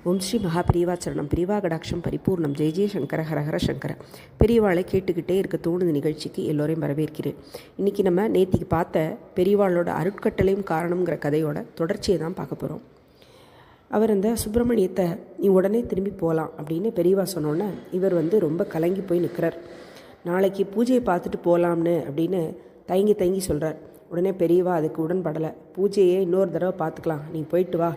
ஓம் ஸ்ரீ மகா பிரிவா சரணம். பிரிவா கடாட்சம் பரிபூர்ணம். ஜெய ஜெய சங்கர ஹர ஹர சங்கர. பெரியவாளை கேட்டுக்கிட்டே இருக்க தோணுது நிகழ்ச்சிக்கு எல்லோரையும் வரவேற்கிறேன். இன்றைக்கி நம்ம நேத்திக்கு பார்த்த பெரியவாளோட அருட்கட்டளையும் காரணங்கிற கதையோட தொடர்ச்சியை தான் பார்க்க போகிறோம். அவர் அந்த சுப்பிரமணியத்தை நீ உடனே திரும்பி போகலாம் அப்படின்னு பெரியவா சொன்னோன்னே இவர் ரொம்ப கலங்கி போய் நிற்கிறார். நாளைக்கு பூஜையை பார்த்துட்டு போகலாம்னு அப்படின்னு தயங்கி சொல்கிறார். உடனே பெரியவா அதுக்கு உடன்படலை. பூஜையை இன்னொரு தடவை பார்த்துக்கலாம், நீ போயிட்டு வா.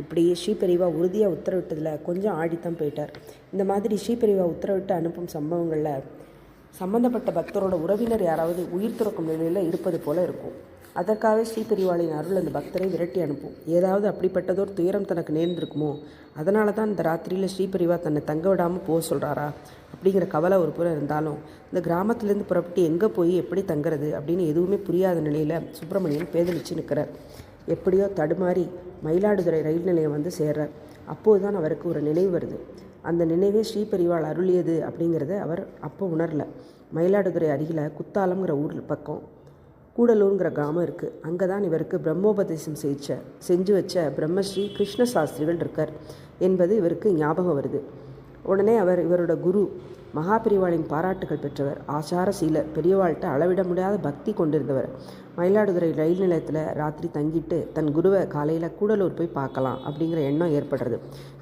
இப்படி ஸ்ரீபெரிவா உறுதியாக உத்தரவிட்டதில் கொஞ்சம் ஆடித்தான் போயிட்டார். இந்த மாதிரி ஸ்ரீபெரிவா உத்தரவிட்டு அனுப்பும் சம்பவங்களில் சம்பந்தப்பட்ட பக்தரோட உறவினர் யாராவது உயிர் துறக்கும் நிலையில் இருப்பது போல இருக்கும். அதற்காகவே ஸ்ரீபெரிவாளின் அருள் அந்த பக்தரை விரட்டி அனுப்பும். ஏதாவது அப்படிப்பட்டதோர் துயரம் தனக்கு நேர்ந்திருக்குமோ, அதனால தான் இந்த ராத்திரியில் ஸ்ரீபெரிவா தன்னை தங்க விடாமல் போக சொல்கிறாரா அப்படிங்கிற கவலை ஒரு புறம் இருந்தாலும், இந்த கிராமத்துலேருந்து புறப்பட்டு எங்கே போய் எப்படி தங்குறது அப்படின்னு எதுவுமே புரியாத நிலையில் சுப்பிரமணியன் பேதலிச்சு நிற்கிறார். எப்படியோ தடுமாறி மயிலாடுதுறை ரயில் நிலையம் சேர்றார். அப்போது தான் அவருக்கு ஒரு நினைவு வருது. அந்த நினைவே ஸ்ரீபெரிவாள் அருளியது அப்படிங்கிறத அவர் அப்போ உணரலை. மயிலாடுதுறை அருகில் குத்தாலம்ங்கிற ஊர் பக்கம் கூடலூருங்கிற கிராமம் இருக்குது. அங்கே தான் இவருக்கு பிரம்மோபதேசம் செஞ்சு வச்ச பிரம்மஸ்ரீ கிருஷ்ண சாஸ்திரிகள் இருக்கார் என்பது இவருக்கு ஞாபகம் வருது. உடனே இவரோட குரு மகாபெரிவாளின் பாராட்டுகள் பெற்றவர், ஆச்சாரசீலர், பெரியவாள்கிட்ட அளவிட முடியாத பக்தி கொண்டிருந்தவர். மயிலாடுதுறை ரயில் நிலையத்தில் ராத்திரி தங்கிட்டு தன் குருவை காலையில் கூடலூர் போய் பார்க்கலாம் அப்படிங்கிற எண்ணம் ஏற்படுறது.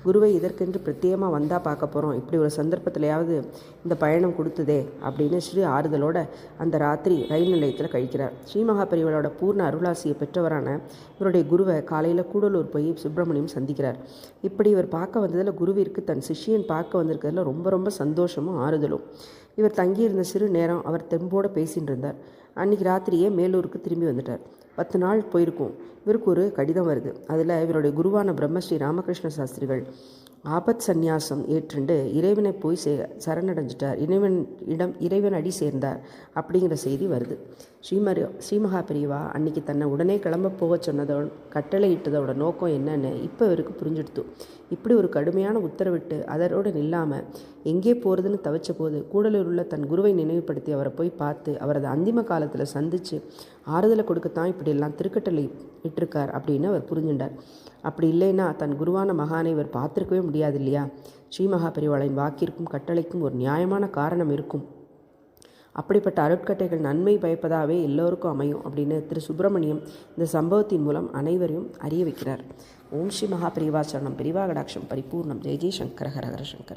குருவை இதற்கென்று பிரத்யேகமாக வந்தால் பார்க்க போகிறோம், இப்படி ஒரு சந்தர்ப்பத்திலையாவது இந்த பயணம் கொடுத்ததே அப்படின்னு ஸ்ரீ ஆறுதலோட அந்த ராத்திரி ரயில் நிலையத்தில் கழிக்கிறார். ஸ்ரீமகாபெரிவாளோட பூர்ண அருளாசியை பெற்றவரான இவருடைய குருவை காலையில் கூடலூர் போய் சுப்பிரமணியம் சந்திக்கிறார். இப்படி இவர் பார்க்க வந்ததில் குருவிற்கு தன் சிஷ்யன் பார்க்க வந்திருக்கிறதுல ரொம்ப சந்தோஷமும் ஆறுதலும். இவர் தங்கியிருந்த சிறு நேரம் அவர் தெம்போடு பேசிகிட்டு இருந்தார். அன்றைக்கி ராத்திரியே மேலூருக்கு திரும்பி வந்துட்டார். 10 நாள் போயிருக்கும். இவருக்கு ஒரு கடிதம் வருது. அதில் இவருடைய குருவான பிரம்மஸ்ரீ ராமகிருஷ்ண சாஸ்திரிகள் ஆபத் சந்நியாசம் ஏற்றுண்டு இறைவனை போய் சரணடைஞ்சிட்டார், இறைவன் அடி சேர்ந்தார் அப்படிங்கிற செய்தி வருது. ஸ்ரீமகா பெரியவா அன்னைக்கு தன்னை உடனே கிளம்ப போக சொன்னதோட கட்டளையிட்டதோட நோக்கம் என்னன்னு இப்போ இவருக்கு புரிஞ்சுடுத்து. இப்படி ஒரு கடுமையான உத்தரவிட்டு அதோடு நில்லாமல் எங்கே போகிறதுன்னு தவிச்ச போது கூடலூர் உள்ள தன் குருவை நினைவுபடுத்தி அவரை போய் பார்த்து அவரது அந்திம காலத்தில் சந்தித்து ஆறுதலை கொடுக்கத்தான் இப்படியெல்லாம் திருக்கட்டளை இட்டிருக்கார் அப்படின்னு அவர் புரிஞ்சுட்டார். அப்படி இல்லைன்னா தன் குருவான மகானை இவர் பார்த்துருக்கவே முடியாது இல்லையா? ஸ்ரீமகா பெரிவாளின் வாக்கிற்கும் கட்டளைக்கும் ஒரு நியாயமான காரணம் இருக்கும். அப்படிப்பட்ட அருட்கட்டைகள் நன்மை பயப்பதாகவே எல்லோருக்கும் அமையும் அப்படின்னு திரு சுப்பிரமணியம் இந்த சம்பவத்தின் மூலம் அனைவரையும் அறிய வைக்கிறார். ஓம் ஸ்ரீ மகா பெரிவா சரணம். பெரிவா கடாட்சம் பரிபூர்ணம். ஜெய ஜெய சங்கர ஹர ஹர சங்கர.